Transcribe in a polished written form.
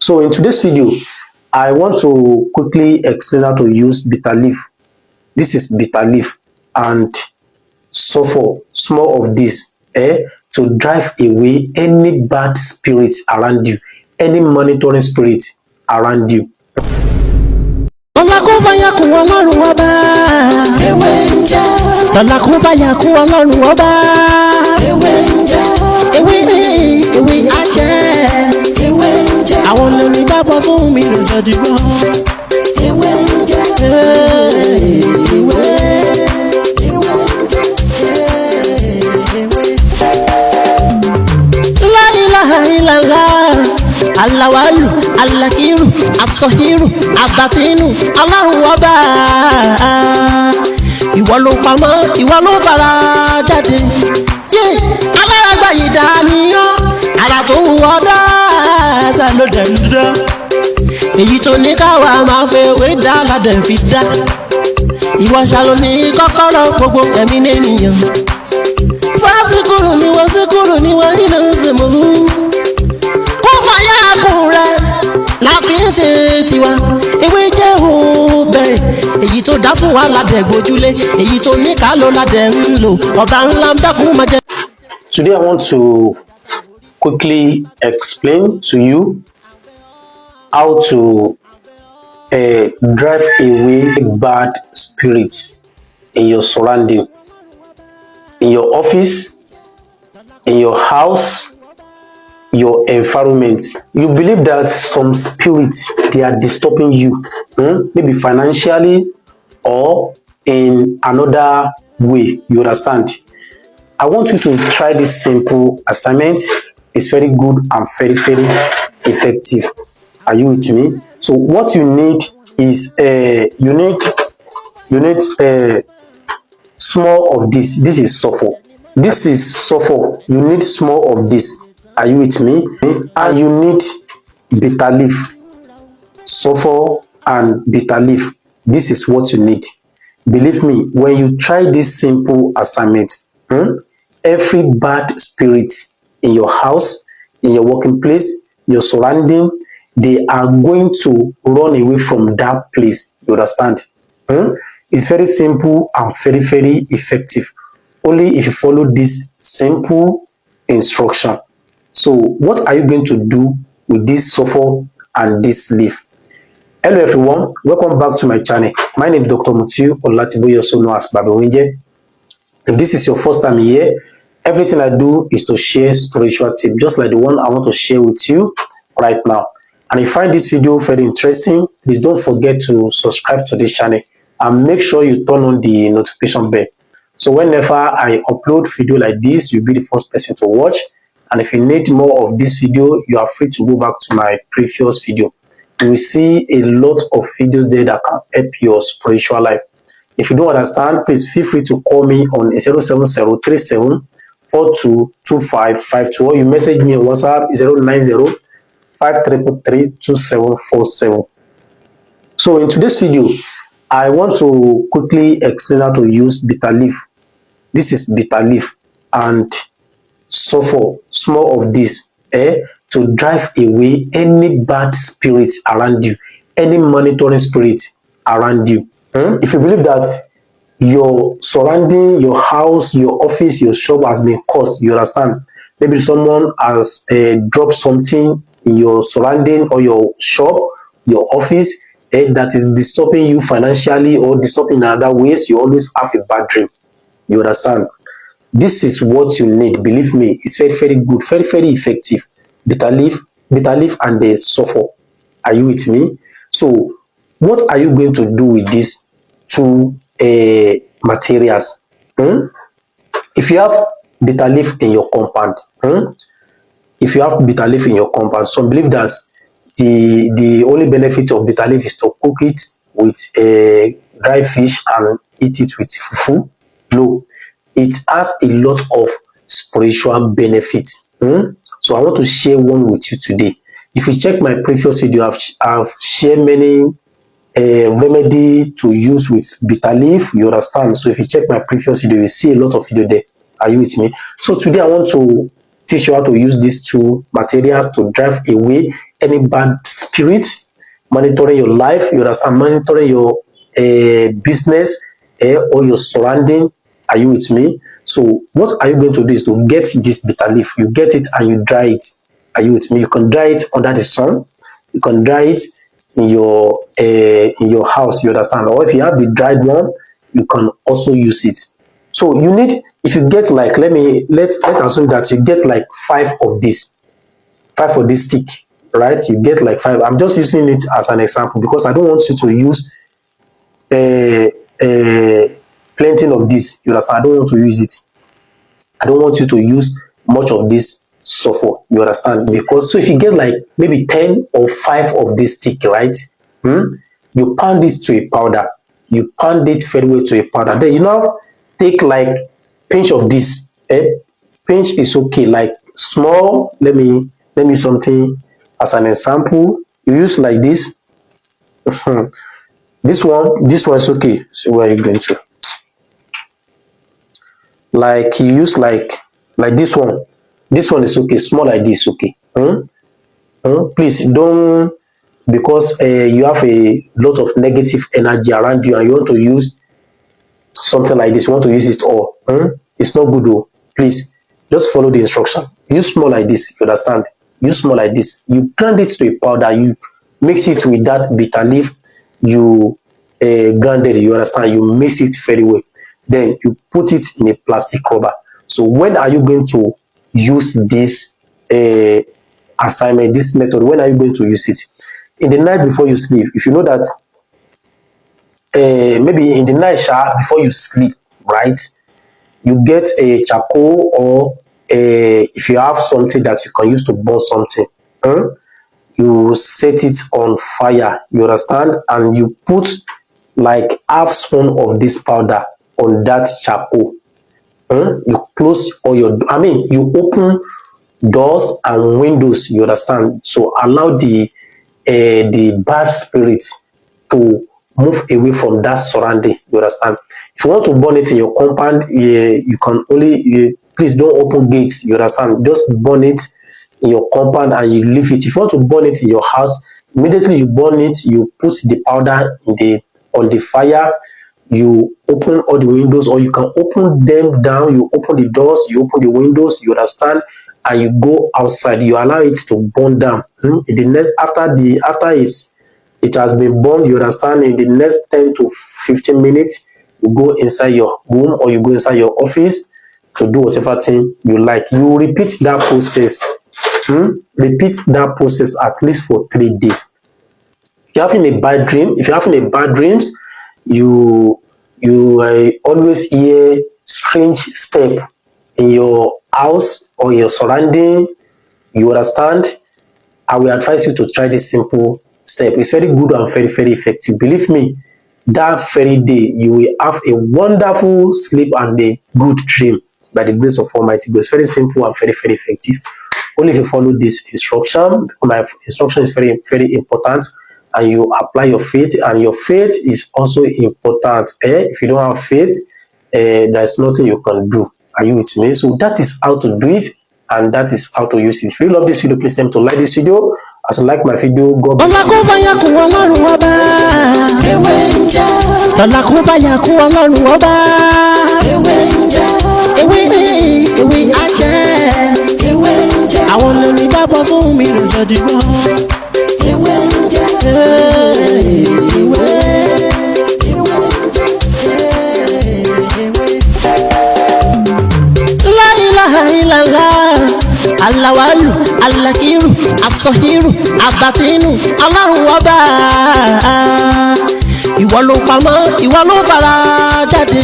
So in today's video, I want to quickly explain how to use bitter leaf. This is bitter leaf and sulfur, small of this, to drive away any bad spirits around you, any monitoring spirit around you. Alawalu, alakiru, asohiru, abatinu, Ọlọ́run ọba. Ìwọ ló pamọ́, ìwọ ló fara jáde. Alárágbá yìí dániyàn, ara tó wù ọ́ dáadáa ló dẹ̀ ń dá. Èyí tó ní káwa máa fẹ́ wé dá ládẹ̀ fi dá. Ìwọ ṣàlò ní kọ́kọ́rọ́ gbogbo ẹ̀mí nìyẹn. Fásikúrò ni wọ́n nínú ìsìnkú. Tiwa ewé jẹ́ òbẹ̀ èyí tó dá fún wa ládẹ̀ gbójúlé èyí tó ní ká ló ládẹ̀ ń lò ọba ńlá ń dákun máa jẹ. Today I want to quickly explain to you how to drive away bad spirits in your surrounding, in your office, in your house, your environment. You believe that some spirits, they are disturbing you, maybe financially or in another way, you understand? I want you to try this simple assignment. It's very good and very effective. Are you with me? So what you need is you need small of this. This is sulfur. This is sulfur. You need small of this. Are you with me? And you need bitter leaf, sulfur and bitter leaf. This is what you need. Believe me, when you try this simple assignment, every bad spirit in your house, in your working place, your surrounding, they are going to run away from that place. You understand? It's very simple and very effective. Only if you follow this simple instruction. So what are you going to do with this sulfur and this leaf? Hello everyone, welcome back to my channel. My name is Dr. Mutiu Olatiboye, also known as Baba Wenje. If this is your first time here, everything I do is to share spiritual tips, just like the one I want to share with you right now. And if you find this video very interesting, please don't forget to subscribe to this channel and make sure you turn on the notification bell. So whenever I upload video like this, you'll be the first person to watch. And if you need more of this video, you are free to go back to my previous video. You will see a lot of videos there that can help your spiritual life. If you don't understand, please feel free to call me on 07037422552, or you message me on WhatsApp 09053332747. So in today's video, I want to quickly explain how to use bitter leaf. This is bitter leaf and sulfur, small of this, to drive away any bad spirits around you, any monitoring spirit around you. If you believe that your surrounding, your house, your office, your shop has been cursed, you understand? Maybe someone has dropped something in your surrounding or your shop, your office, that is disturbing you financially or disturbing in other ways. You always have a bad dream. You understand? This is what you need. Believe me, it's very good, very effective. Bitter leaf and the sulfur. Are you with me? So what are you going to do with these two materials? If you have bitter leaf in your compound, some believe that the only benefit of bitter leaf is to cook it with dry fish and eat it with fufu. No, it has a lot of spiritual benefits. So I want to share one with you today. If you check my previous video, I've shared many remedy to use with bitter leaf. You understand? So if you check my previous video, you see a lot of video there. Are you with me? So today I want to teach you how to use these two materials to drive away any bad spirits monitoring your life, you understand, monitoring your business or your surrounding. Are you with me? So what are you going to do is to get this bitter leaf. You get it and you dry it. Are you with me? You can dry it under the sun. You can dry it in your house. You understand? Or if you have the dried one, you can also use it. So you need, if you get like, let's assume that you get like five of this stick, right? You get like five. I'm just using it as an example because I don't want you to use plenty of this. You understand? I don't want to use it. I don't want you to use much of this sulfur. You understand? Because so if you get like maybe 10 or 5 of this stick, right? You pound it to a powder. You pound it very well to a powder. Then you now take like pinch of this. Pinch is okay. Like small. Let me use something as an example. You use like this. This one is okay. So where are you going to? Like you use like this one. This one is okay. Small like this, okay. Please don't, because you have a lot of negative energy around you and you want to use something like this. You want to use it all. It's not good though. Please just follow the instruction. Use small like this. You understand? Use small like this. You grind it to a powder. You mix it with that bitter leaf. You grind it. You understand? You mix it very well. Then you put it in a plastic rubber. So when are you going to use this assignment, this method? When are you going to use it? In the night before you sleep. If you know that maybe in the night before you sleep, right? You get a charcoal or if you have something that you can use to burn something, you set it on fire. You understand? And you put like half spoon of this powder on that charcoal. You close all your, you open doors and windows. You understand? So allow the bad spirits to move away from that surrounding. You understand? If you want to burn it in your compound, you can only, please don't open gates. You understand? Just burn it in your compound and you leave it. If you want to burn it in your house, immediately you burn it, you put the powder on the fire, you open all the windows, or you can open them down. You open the doors, you open the windows. You understand? And you go outside. You allow it to burn down. In the next, after it has been burned, you understand? In the next 10 to 15 minutes, you go inside your room or you go inside your office to do whatever thing you like. You repeat that process. Repeat that process at least for 3 days. If you're having a bad dreams, you always hear strange step in your house or your surrounding. You understand? I will advise you to try this simple step. It's very good and very, very effective. Believe me, that very day you will have a wonderful sleep and a good dream by the grace of Almighty God. It's very simple and very, very effective. Only if you follow this instruction. My instruction is very, very important, and you apply your faith, and your faith is also important. If you don't have faith, there's nothing you can do. Are you with me? So that is how to do it, and that is how to use it. If you love this video, please remember to like this video. As you like my video, God bless Alawalu, Alakiru, Asohiru, Abatinu, Ọlọ́run ọba. Ìwọ ló pamọ́, ìwọ ló fara jáde.